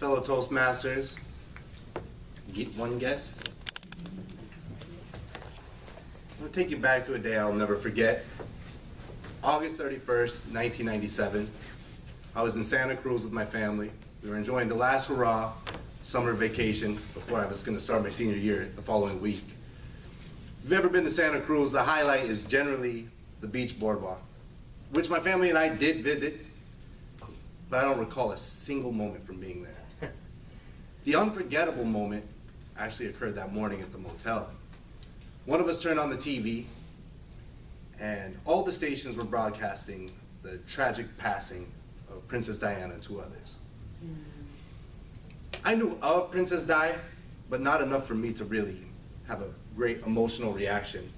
fellow Toastmasters, one guest. I'm going to take you back to a day I'll never forget. August 31st, 1997. I was in Santa Cruz with my family. We were enjoying the last hurrah summer vacation before I was going to start my senior year the following week. If you've ever been to Santa Cruz, the highlight is generally the beach boardwalk, which my family and I did visit, but I don't recall a single moment from being there. The unforgettable moment actually occurred that morning at the motel. One of us turned on the TV, and all the stations were broadcasting the tragic passing of Princess Diana and two others. I knew of Princess Di, but not enough for me to really have a great emotional reaction.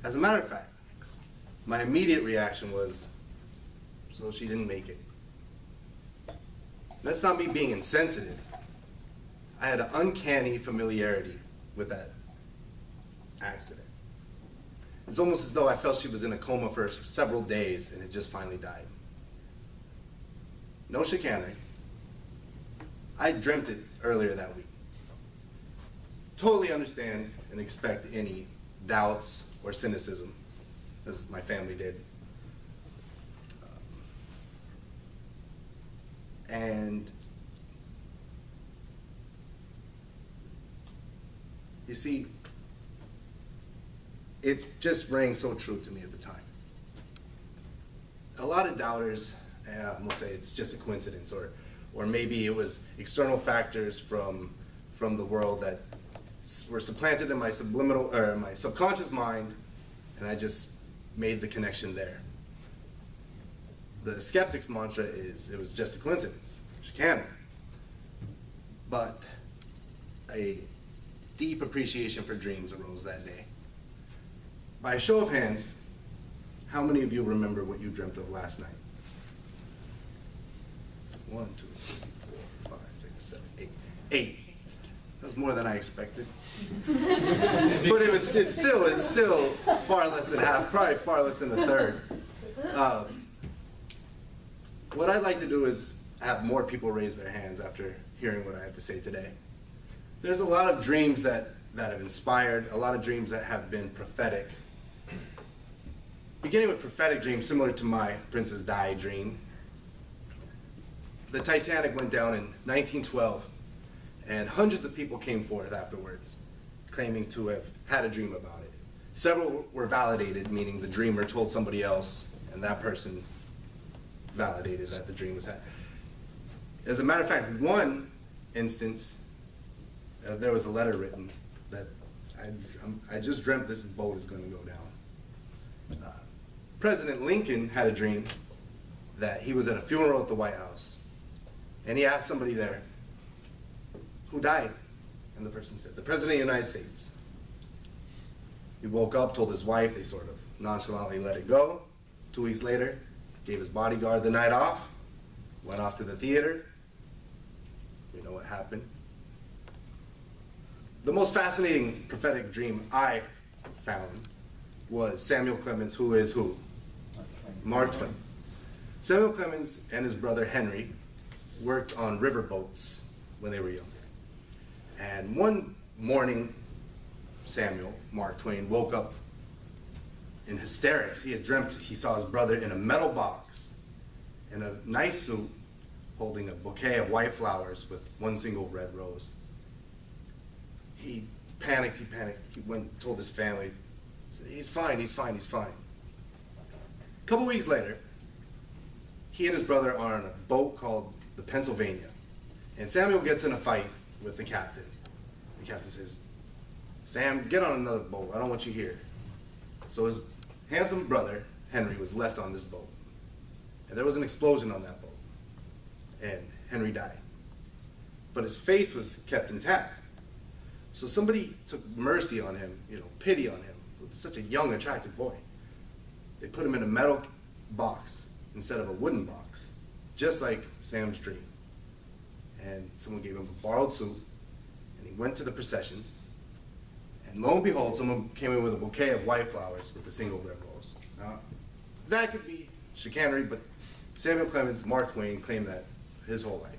As a matter of fact, my immediate reaction was, so she didn't make it. That's not me being insensitive. I had an uncanny familiarity with that accident. It's almost as though I felt she was in a coma for several days and had just finally died. No chicanery. I dreamt it earlier that week. Totally understand and expect any doubts or cynicism, as my family did. And you see, it just rang so true to me at the time. A lot of doubters will say it's just a coincidence, or maybe it was external factors from the world that were supplanted in my subliminal or my subconscious mind, and I just made the connection there. The skeptic's mantra is, it was just a coincidence, chicanery. But a deep appreciation for dreams arose that day. By a show of hands, how many of you remember what you dreamt of last night? 1, 2, 3, 4, 5, 6, 7, 8. 8. That's more than I expected. But it's still far less than half, probably far less than a third. What I'd like to do is have more people raise their hands after hearing what I have to say today. There's a lot of dreams that have inspired, a lot of dreams that have been prophetic. Beginning with prophetic dreams similar to my Princess Di dream. The Titanic went down in 1912, and hundreds of people came forth afterwards, claiming to have had a dream about it. Several were validated, meaning the dreamer told somebody else, and that person validated that the dream was had. As a matter of fact, one instance, there was a letter written that I just dreamt this boat is going to go down. President Lincoln had a dream that he was at a funeral at the White House, and he asked somebody there, who died? And the person said, the President of the United States. He woke up, told his wife, they sort of nonchalantly let it go. 2 weeks later, gave his bodyguard the night off, went off to the theater. You know what happened. The most fascinating prophetic dream I found was Samuel Clemens, who is who? Mark Twain. Samuel Clemens and his brother Henry worked on riverboats when they were younger. And one morning, Samuel, Mark Twain, woke up in hysterics. He had dreamt he saw his brother in a metal box, in a nice suit, holding a bouquet of white flowers with one single red rose. He panicked. He went and told his family, said, he's fine. A couple weeks later, he and his brother are on a boat called the Pennsylvania, and Samuel gets in a fight with the captain. The captain says, Sam, get on another boat. I don't want you here. So his handsome brother, Henry, was left on this boat. And there was an explosion on that boat. And Henry died. But his face was kept intact. So somebody took mercy on him, pity on him. Such a young, attractive boy. They put him in a metal box instead of a wooden box, just like Sam's dream. And someone gave him a borrowed suit, and he went to the procession. And lo and behold, someone came in with a bouquet of white flowers with a single red rose. Now, that could be chicanery, but Samuel Clemens, Mark Twain claimed that his whole life.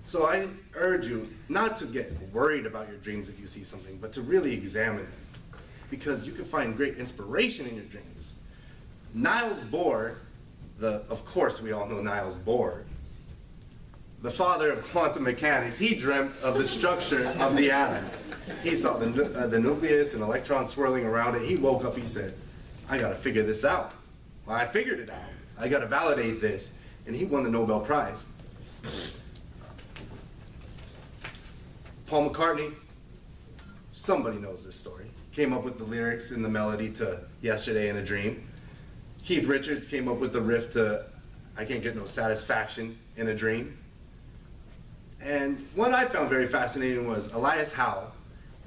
So I urge you not to get worried about your dreams if you see something, but to really examine them, because you can find great inspiration in your dreams. Niels Bohr, of course we all know Niels Bohr, the father of quantum mechanics, he dreamt of the structure of the atom. He saw the nucleus and electrons swirling around it. He woke up, he said, I gotta figure this out. Well, I figured it out. I gotta validate this. And he won the Nobel Prize. Paul McCartney, somebody knows this story, came up with the lyrics and the melody to Yesterday in a Dream. Keith Richards came up with the riff to I Can't Get No Satisfaction in a Dream. And what I found very fascinating was Elias Howe,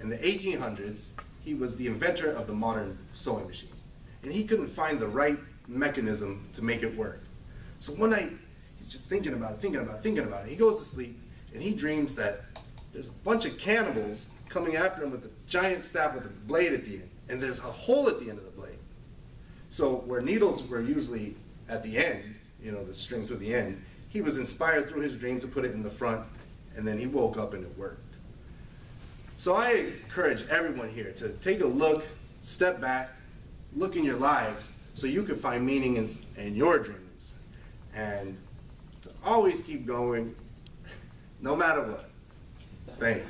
in the 1800s, he was the inventor of the modern sewing machine. And he couldn't find the right mechanism to make it work. So one night, he's just thinking about it. He goes to sleep, and he dreams that there's a bunch of cannibals coming after him with a giant staff with a blade at the end. And there's a hole at the end of the blade. So where needles were usually at the end, the strings were the end, he was inspired through his dream to put it in the front, and then he woke up and it worked. So I encourage everyone here to take a look, step back, look in your lives so you can find meaning in your dreams, and to always keep going no matter what. Thank you.